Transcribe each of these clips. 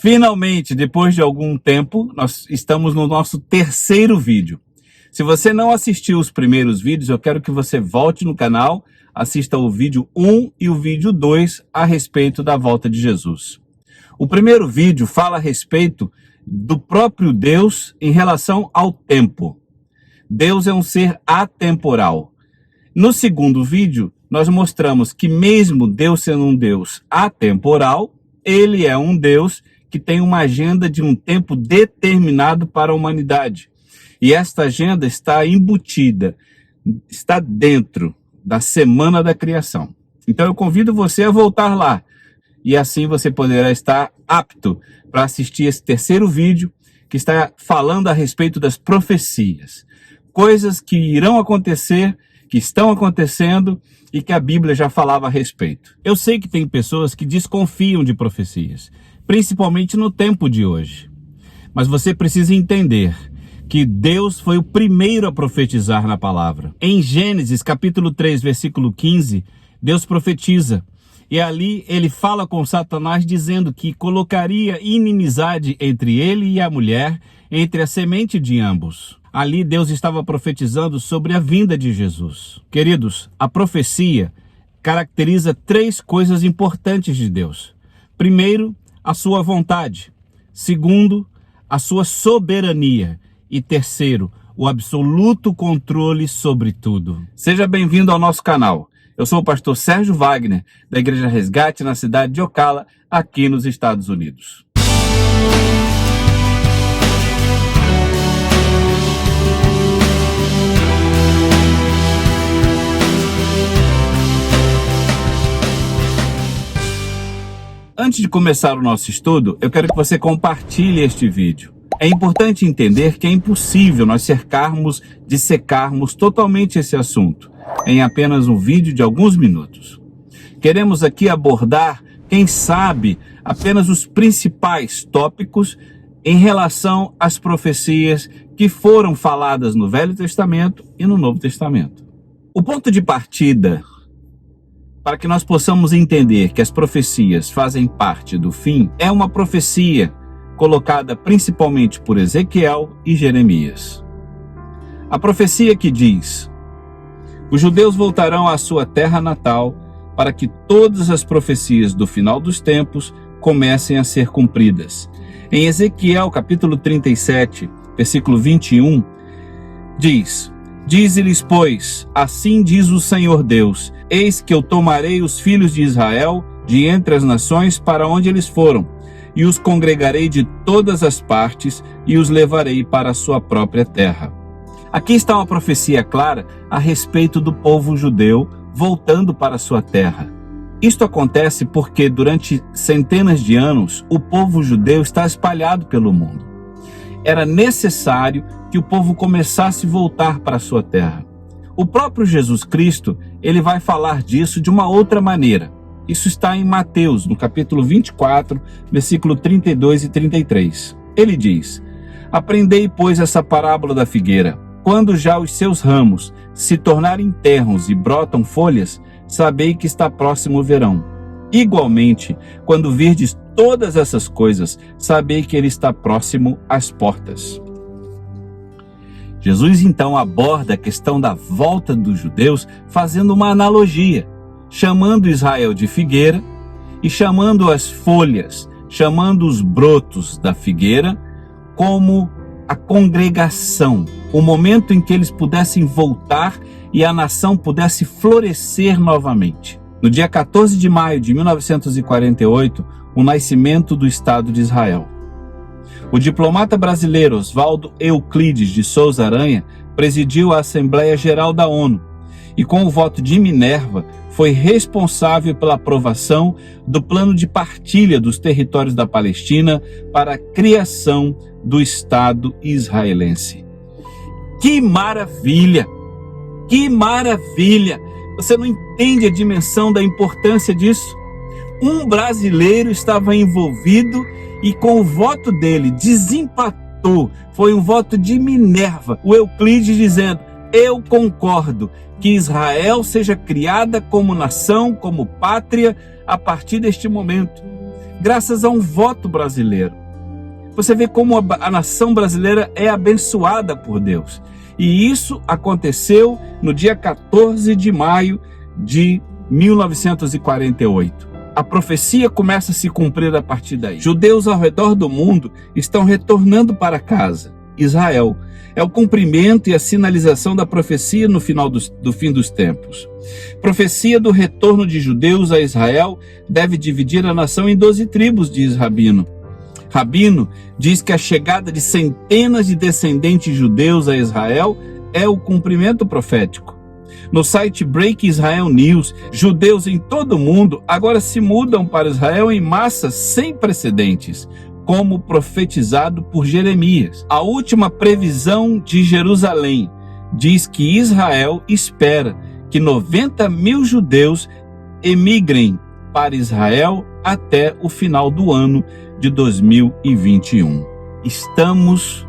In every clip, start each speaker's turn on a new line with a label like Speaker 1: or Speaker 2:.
Speaker 1: Finalmente, depois de algum tempo, nós estamos no nosso terceiro vídeo. Se você não assistiu os primeiros vídeos, eu quero que você volte no canal, assista o vídeo 1 e o vídeo 2 a respeito da volta de Jesus. O primeiro vídeo fala a respeito do próprio Deus em relação ao tempo. Deus é um ser atemporal. No segundo vídeo, nós mostramos que mesmo Deus sendo um Deus atemporal, ele é um Deus que tem uma agenda de um tempo determinado para a humanidade. E esta agenda está embutida, está dentro da semana da criação. Então eu convido você a voltar lá. E assim você poderá estar apto para assistir esse terceiro vídeo que está falando a respeito das profecias. Coisas que irão acontecer, que estão acontecendo e que a Bíblia já falava a respeito. Eu sei que tem pessoas que desconfiam de profecias, principalmente no tempo de hoje. Mas você precisa entender que Deus foi o primeiro a profetizar na palavra. Em Gênesis capítulo 3, versículo 15, Deus profetiza. E ali ele fala com Satanás dizendo que colocaria inimizade entre ele e a mulher, entre a semente de ambos. Ali Deus estava profetizando sobre a vinda de Jesus. Queridos, a profecia caracteriza três coisas importantes de Deus. Primeiro, a sua vontade. Segundo, a sua soberania. E terceiro, o absoluto controle sobre tudo. Seja bem-vindo ao nosso canal. Eu sou o pastor Sérgio Wagner, da Igreja Resgate, na cidade de Ocala, aqui nos Estados Unidos. Antes de começar o nosso estudo, eu quero que você compartilhe este vídeo. É importante entender que é impossível nós dissecarmos totalmente esse assunto em apenas um vídeo de alguns minutos. Queremos aqui abordar, quem sabe, apenas os principais tópicos em relação às profecias que foram faladas no Velho Testamento e no Novo Testamento. O ponto de partida para que nós possamos entender que as profecias fazem parte do fim é uma profecia colocada principalmente por Ezequiel e Jeremias. A profecia que diz: os judeus voltarão à sua terra natal para que todas as profecias do final dos tempos comecem a ser cumpridas. Em Ezequiel capítulo 37, versículo 21, diz: dize-lhes, pois, assim diz o Senhor Deus, eis que eu tomarei os filhos de Israel de entre as nações para onde eles foram, e os congregarei de todas as partes e os levarei para a sua própria terra. Aqui está uma profecia clara a respeito do povo judeu voltando para a sua terra. Isto acontece porque durante centenas de anos o povo judeu está espalhado pelo mundo. Era necessário que o povo começasse a voltar para a sua terra. O próprio Jesus Cristo, ele vai falar disso de uma outra maneira. Isso está em Mateus, no capítulo 24, versículo 32 e 33. Ele diz: aprendei, pois, essa parábola da figueira. Quando já os seus ramos se tornarem terros e brotam folhas, sabei que está próximo o verão. Igualmente, quando virdes todas essas coisas, sabei que ele está próximo às portas. Jesus então aborda a questão da volta dos judeus fazendo uma analogia, chamando Israel de figueira e chamando as folhas, chamando os brotos da figueira como a congregação, o momento em que eles pudessem voltar e a nação pudesse florescer novamente. No dia 14 de maio de 1948, o nascimento do Estado de Israel. O diplomata brasileiro Oswaldo Euclides de Souza Aranha presidiu a Assembleia Geral da ONU e, com o voto de Minerva, foi responsável pela aprovação do plano de partilha dos territórios da Palestina para a criação do Estado israelense. Que maravilha! Que maravilha! Você não entende a dimensão da importância disso? Um brasileiro estava envolvido e com o voto dele desempatou. Foi um voto de Minerva, o Euclides dizendo: eu concordo que Israel seja criada como nação, como pátria, a partir deste momento. graças a um voto brasileiro. Você vê como a nação brasileira é abençoada por Deus. E isso aconteceu no dia 14 de maio de 1948. A profecia começa a se cumprir a partir daí. Judeus ao redor do mundo estão retornando para casa. Israel é o cumprimento e a sinalização da profecia no final do fim dos tempos. Profecia do retorno de judeus a Israel deve dividir a nação em 12 tribos, diz Rabino. Rabino diz que a chegada de centenas de descendentes judeus a Israel é o cumprimento profético. No site Break Israel News, judeus em todo o mundo agora se mudam para Israel em massa sem precedentes, como profetizado por Jeremias. A última previsão de Jerusalém diz que Israel espera que 90 mil judeus emigrem para Israel até o final do ano de 2021. Estamos,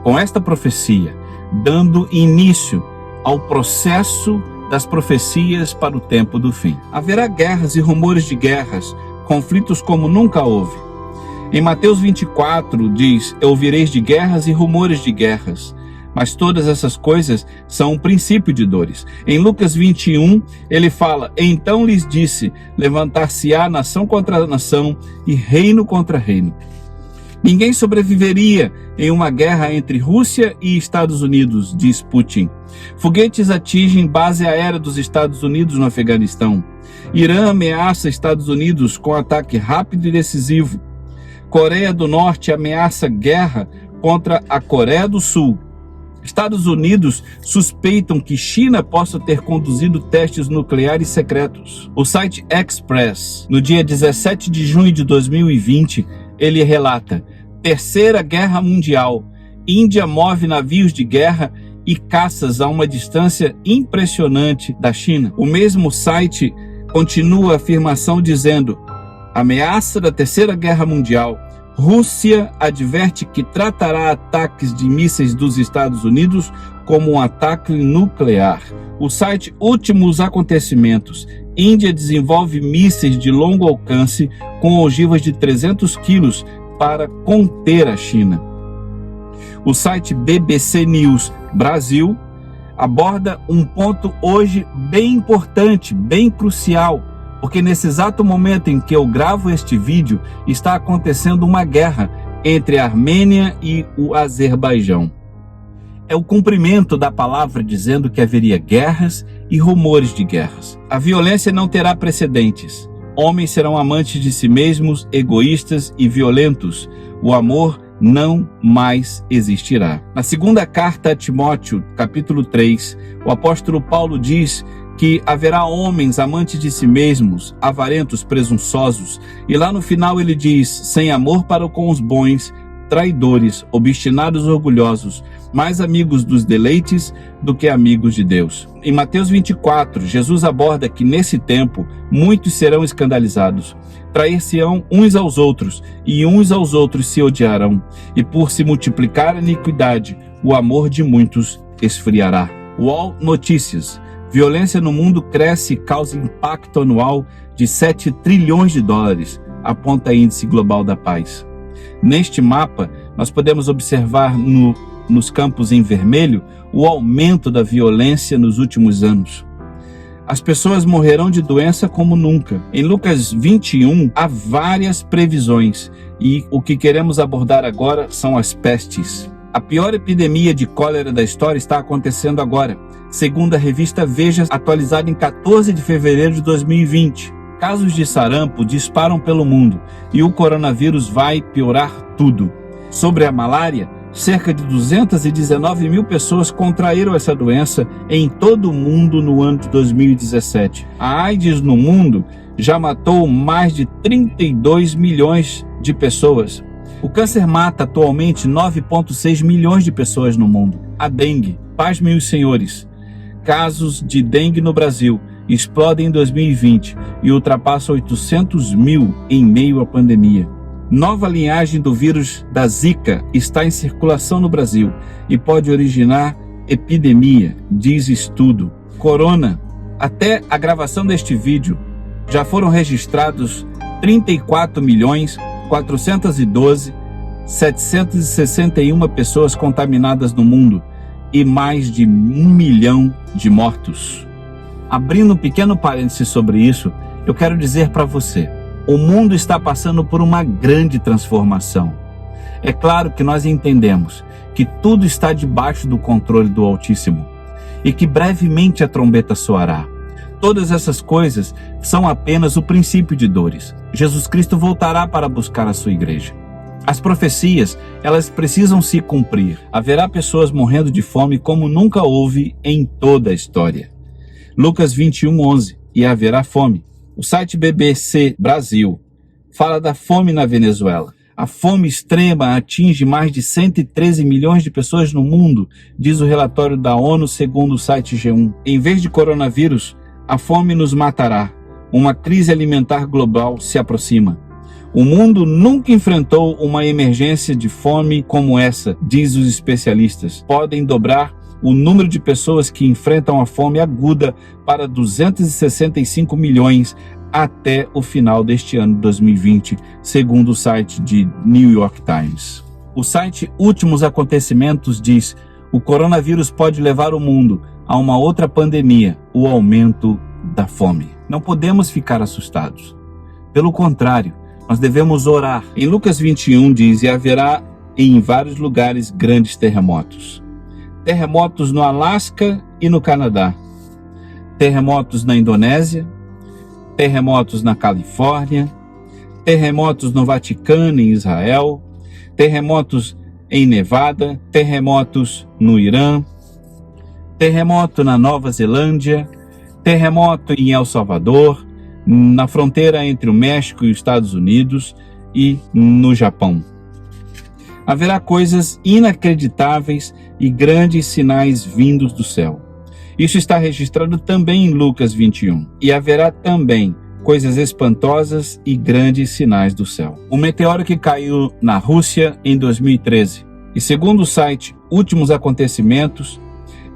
Speaker 1: com esta profecia, dando início ao processo das profecias para o tempo do fim. Haverá guerras e rumores de guerras, conflitos como nunca houve. Em Mateus 24 diz: ouvireis de guerras e rumores de guerras, mas todas essas coisas são um princípio de dores. Em Lucas 21, ele fala: então lhes disse, levantar-se-á nação contra nação e reino contra reino. Ninguém sobreviveria em uma guerra entre Rússia e Estados Unidos, diz Putin. Foguetes atingem base aérea dos Estados Unidos no Afeganistão. Irã ameaça Estados Unidos com ataque rápido e decisivo. Coreia do Norte ameaça guerra contra a Coreia do Sul. Estados Unidos suspeitam que China possa ter conduzido testes nucleares secretos. O site Express, no dia 17 de junho de 2020, ele relata: Terceira Guerra Mundial. Índia move navios de guerra e caças a uma distância impressionante da China. O mesmo site continua a afirmação dizendo: ameaça da Terceira Guerra Mundial. Rússia adverte que tratará ataques de mísseis dos Estados Unidos como um ataque nuclear. O site Últimos Acontecimentos. Índia desenvolve mísseis de longo alcance com ogivas de 300 quilos para conter a China. O site BBC News Brasil aborda um ponto hoje bem importante, bem crucial, porque nesse exato momento em que eu gravo este vídeo, está acontecendo uma guerra entre a Armênia e o Azerbaijão. É o cumprimento da palavra dizendo que haveria guerras e rumores de guerras. A violência não terá precedentes. Homens serão amantes de si mesmos, egoístas e violentos. O amor não mais existirá. Na segunda carta a Timóteo, capítulo 3, o apóstolo Paulo diz que haverá homens amantes de si mesmos, avarentos, presunçosos, e lá no final ele diz: sem amor para com os bons, traidores, obstinados, orgulhosos, mais amigos dos deleites do que amigos de Deus. Em Mateus 24, Jesus aborda que nesse tempo muitos serão escandalizados, trair-se-ão uns aos outros, e uns aos outros se odiarão, e por se multiplicar a iniquidade, o amor de muitos esfriará. UOL Notícias. Violência no mundo cresce e causa impacto anual de 7 trilhões de dólares, aponta Índice Global da Paz. Neste mapa, nós podemos observar nos campos em vermelho o aumento da violência nos últimos anos. As pessoas morrerão de doença como nunca. Em Lucas 21, há várias previsões e o que queremos abordar agora são as pestes. A pior epidemia de cólera da história está acontecendo agora, segundo a revista Veja, atualizada em 14 de fevereiro de 2020. Casos de sarampo disparam pelo mundo e o coronavírus vai piorar tudo. Sobre a malária, cerca de 219 mil pessoas contraíram essa doença em todo o mundo no ano de 2017. A AIDS no mundo já matou mais de 32 milhões de pessoas. O câncer mata atualmente 9,6 milhões de pessoas no mundo. A dengue, pasmem os senhores, casos de dengue no Brasil explodem em 2020 e ultrapassam 800 mil em meio à pandemia. Nova linhagem do vírus da Zika está em circulação no Brasil e pode originar epidemia, diz estudo. Corona. Até a gravação deste vídeo, já foram registrados 34.412.761 pessoas contaminadas no mundo e mais de 1 milhão de mortos. Abrindo um pequeno parêntese sobre isso, eu quero dizer para você, o mundo está passando por uma grande transformação. É claro que nós entendemos que tudo está debaixo do controle do Altíssimo e que brevemente a trombeta soará. Todas essas coisas são apenas o princípio de dores. Jesus Cristo voltará para buscar a sua igreja. As profecias, elas precisam se cumprir. Haverá pessoas morrendo de fome como nunca houve em toda a história. Lucas 21:11, e haverá fome. O site BBC Brasil fala da fome na Venezuela. A fome extrema atinge mais de 113 milhões de pessoas no mundo, diz o relatório da ONU segundo o site G1. Em vez de coronavírus, a fome nos matará. Uma crise alimentar global se aproxima. O mundo nunca enfrentou uma emergência de fome como essa, diz os especialistas. Podem dobrar o número de pessoas que enfrentam a fome aguda para 265 milhões até o final deste ano de 2020, segundo o site de New York Times. O site Últimos Acontecimentos diz: o coronavírus pode levar o mundo a uma outra pandemia, o aumento da fome. Não podemos ficar assustados. Pelo contrário, nós devemos orar. Em Lucas 21 diz: e haverá em vários lugares grandes terremotos. Terremotos no Alasca e no Canadá. Terremotos na Indonésia. Terremotos na Califórnia. Terremotos no Vaticano, em Israel. Terremotos em Nevada. Terremotos no Irã. Terremoto na Nova Zelândia. Terremoto em El Salvador, na fronteira entre o México e os Estados Unidos e no Japão. Haverá coisas inacreditáveis e grandes sinais vindos do céu. Isso está registrado também em Lucas 21. E haverá também coisas espantosas e grandes sinais do céu. O meteoro que caiu na Rússia em 2013. E segundo o site Últimos Acontecimentos,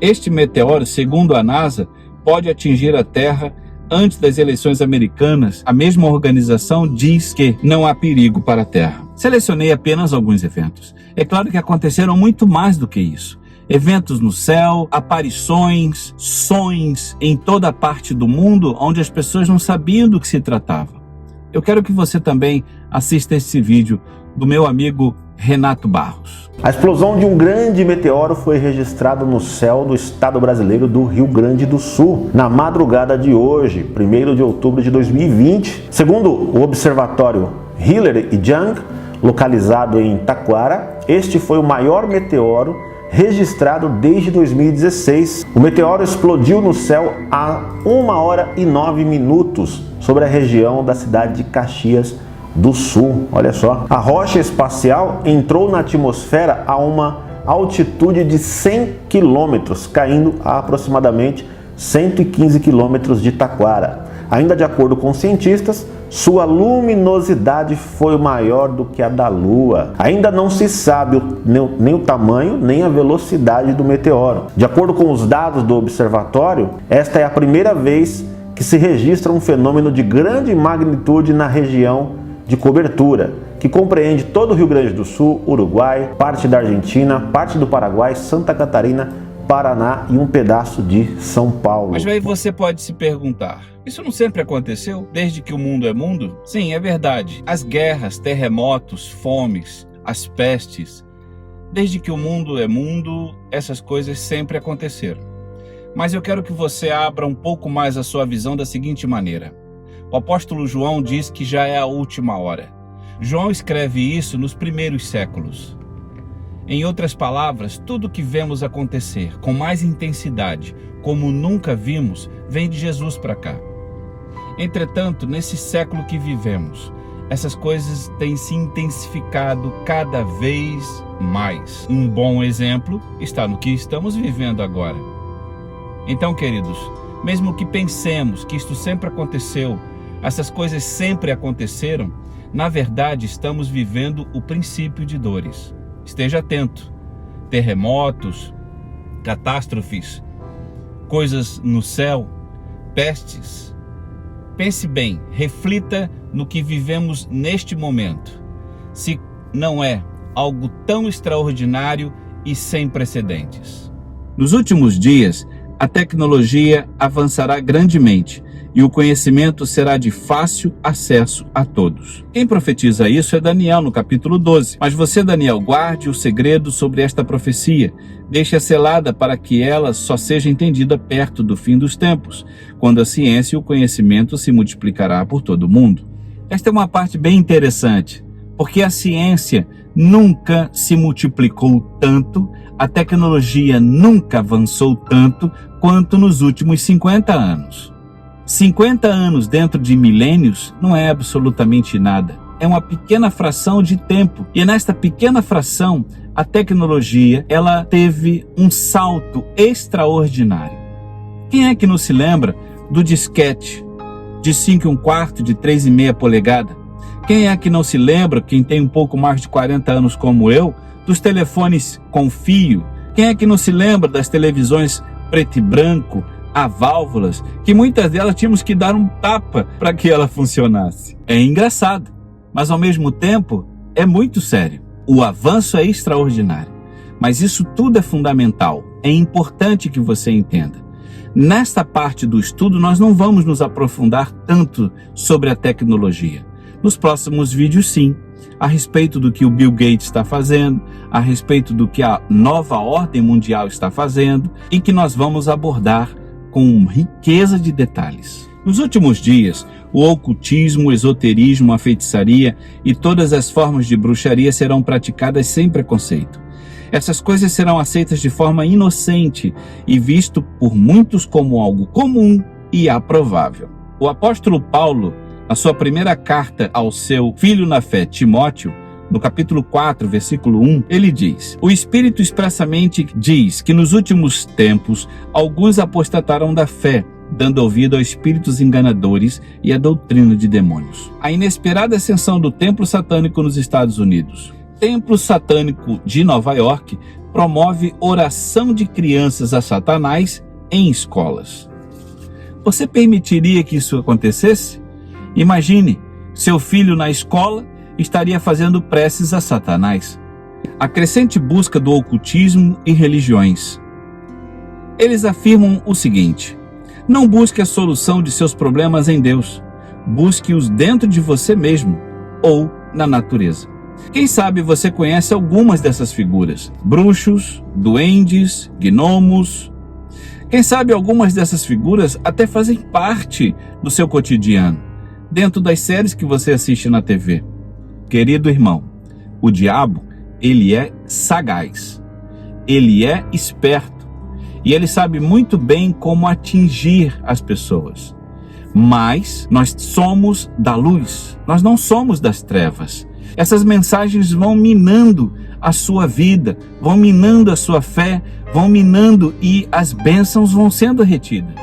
Speaker 1: este meteoro, segundo a NASA, pode atingir a Terra antes das eleições americanas. A mesma organização diz que não há perigo para a Terra. Selecionei apenas alguns eventos. É claro que aconteceram muito mais do que isso. Eventos no céu, aparições, sonhos em toda parte do mundo onde as pessoas não sabiam do que se tratava. Eu quero que você também assista esse vídeo do meu amigo Renato Barros.
Speaker 2: A explosão de um grande meteoro foi registrada no céu do estado brasileiro do Rio Grande do Sul, na madrugada de hoje, 1º de outubro de 2020. Segundo o observatório Hiller e Young, localizado em Taquara, este foi o maior meteoro registrado desde 2016. O meteoro explodiu no céu a 1h09 sobre a região da cidade de Caxias do Sul. Olha só, a rocha espacial entrou na atmosfera a uma altitude de 100 km, caindo a aproximadamente 115 km de Taquara. Ainda de acordo com cientistas, sua luminosidade foi maior do que a da Lua. Ainda não se sabe nem o tamanho nem a velocidade do meteoro. De acordo com os dados do observatório, esta é a primeira vez que se registra um fenômeno de grande magnitude na região de cobertura, que compreende todo o Rio Grande do Sul, Uruguai, parte da Argentina, parte do Paraguai, Santa Catarina, Paraná e um pedaço de São Paulo.
Speaker 1: Mas aí você pode se perguntar, isso não sempre aconteceu desde que o mundo é mundo? Sim, é verdade. As guerras, terremotos, fomes, as pestes, desde que o mundo é mundo, essas coisas sempre aconteceram. Mas eu quero que você abra um pouco mais a sua visão da seguinte maneira. O apóstolo João diz que já é a última hora. João escreve isso nos primeiros séculos. Em outras palavras, tudo que vemos acontecer com mais intensidade, como nunca vimos, vem de Jesus para cá. Entretanto, nesse século que vivemos, essas coisas têm se intensificado cada vez mais. Um bom exemplo está no que estamos vivendo agora. Então, queridos, mesmo que pensemos que isto sempre aconteceu, essas coisas sempre aconteceram, na verdade estamos vivendo o princípio de dores. Esteja atento. Terremotos, catástrofes, coisas no céu, pestes, Pense bem, reflita no que vivemos neste momento. Se não é algo tão extraordinário e sem precedentes. Nos últimos dias, a tecnologia avançará grandemente e o conhecimento será de fácil acesso a todos. Quem profetiza isso é Daniel, no capítulo 12. Mas você, Daniel, guarde o segredo sobre esta profecia. Deixe-a selada para que ela só seja entendida perto do fim dos tempos, quando a ciência e o conhecimento se multiplicará por todo o mundo. Esta é uma parte bem interessante, porque a ciência nunca se multiplicou tanto, a tecnologia nunca avançou tanto quanto nos últimos 50 anos. 50 anos dentro de milênios não é absolutamente nada. É uma pequena fração de tempo. E nesta pequena fração, a tecnologia, ela teve um salto extraordinário. Quem é que não se lembra do disquete de 5 1/4, de 3,5 polegada? Quem é que não se lembra, quem tem um pouco mais de 40 anos como eu, dos telefones com fio? Quem é que não se lembra das televisões preto e branco, a válvulas, que muitas delas tínhamos que dar um tapa para que ela funcionasse? É engraçado, mas ao mesmo tempo é muito sério. O avanço é extraordinário, mas isso tudo é fundamental. É importante que você entenda. Nesta parte do estudo, nós não vamos nos aprofundar tanto sobre a tecnologia. Nos próximos vídeos, sim, a respeito do que o Bill Gates está fazendo, a respeito do que a nova ordem mundial está fazendo e que nós vamos abordar com riqueza de detalhes. Nos últimos dias, o ocultismo, o esoterismo, a feitiçaria e todas as formas de bruxaria serão praticadas sem preconceito. Essas coisas serão aceitas de forma inocente e visto por muitos como algo comum e aprovável. O apóstolo Paulo, na sua primeira carta ao seu filho na fé, Timóteo, no capítulo 4, versículo 1, ele diz: o Espírito expressamente diz que nos últimos tempos alguns apostatarão da fé, dando ouvido a espíritos enganadores e a doutrina de demônios. A inesperada ascensão do templo satânico nos Estados Unidos. O templo satânico de Nova York promove oração de crianças a Satanás em escolas. Você permitiria que isso acontecesse? Imagine, seu filho na escola estaria fazendo preces a Satanás. A crescente busca do ocultismo e religiões. Eles afirmam o seguinte: não busque a solução de seus problemas em Deus, busque-os dentro de você mesmo ou na natureza. Quem sabe você conhece algumas dessas figuras: bruxos, duendes, gnomos. Quem sabe algumas dessas figuras até fazem parte do seu cotidiano, dentro das séries que você assiste na TV. Querido irmão, o diabo, ele é sagaz, ele é esperto e ele sabe muito bem como atingir as pessoas. Mas nós somos da luz, nós não somos das trevas. Essas mensagens vão minando a sua vida, vão minando a sua fé, vão minando e as bênçãos vão sendo retidas.